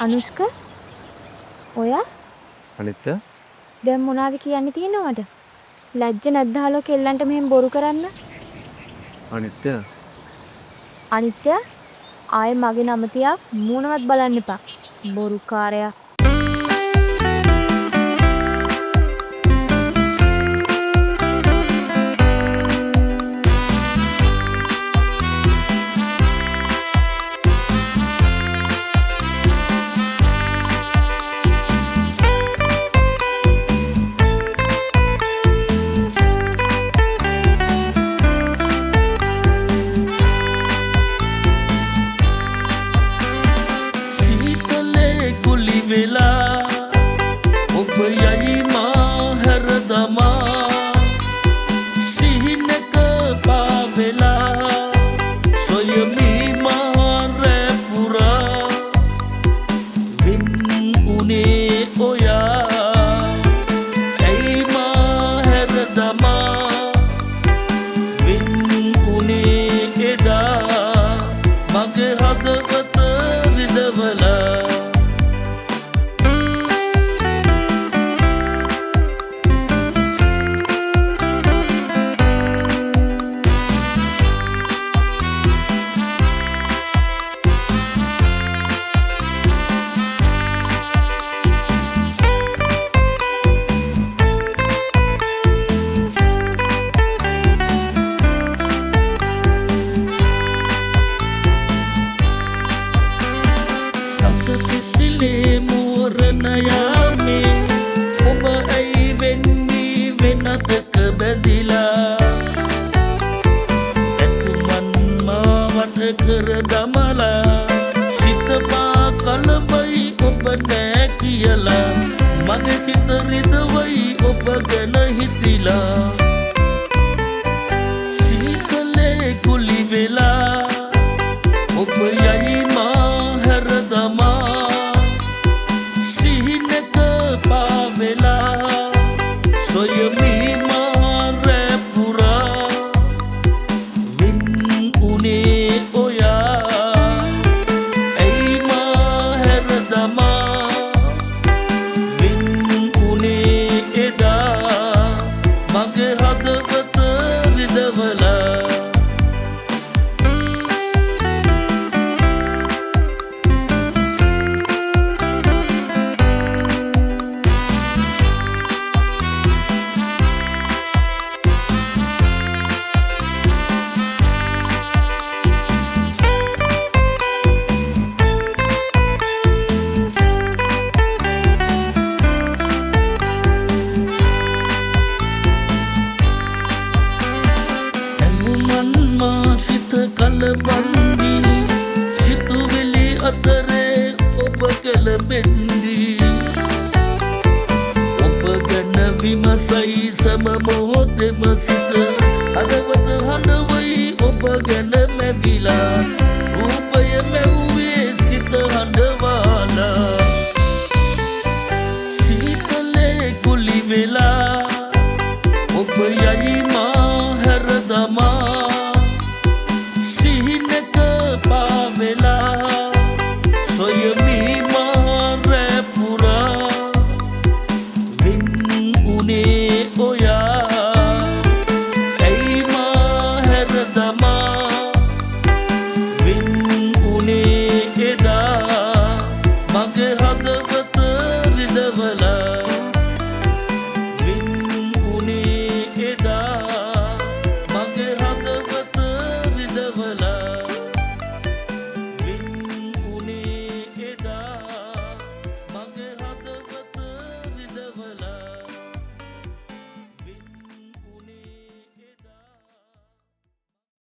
අනුෂ්ක ඔයා අනිත්‍ය දැන් මොනවද කියන්න තියෙනවද? ලැජ්ජ නැද්ද හලෝ කෙල්ලන්ට මෙහෙම බොරු කරන්න? අනිත්‍ය අනිත්‍ය ආයේ මගේ නම තියා මූණවත් බලන්න එපා. බොරුකාරයා. ඔබ යයි මා හැරදමා සිහිනක පාවෙලා සොයමි මා රැපුරා වින් උනේ ඔයා ඇයි මා හැරදමා වින් උනේ එදා මගේ හදවත රිදවලා සිසිලේ මෝරණයාමේ ඔබ ඇයි වෙන්නේ වෙනතක බැඳිලා ඇතුමන් මාවට කර දමලා සිතපා කලබයි ඔබ නෑ කියලා මගේ සිත රිදවයි ඔබ ගැන හිතිලා සීතලේ කුලි වෙලා ඔබ යයි මා හැරදමා සිහිනක පාවෙලා සොයමි මා රැපුරා වින් උනේ ඔයා ඇයි මා හැරදමා වින් උනේ එදා මගේ හදවත රිදවලා සිත කලබන්දී සිතුවිලි අතරේ ඔබ කැළඹෙන්දී ඔබ ගැන විමසයි සම මොහොතෙම සිත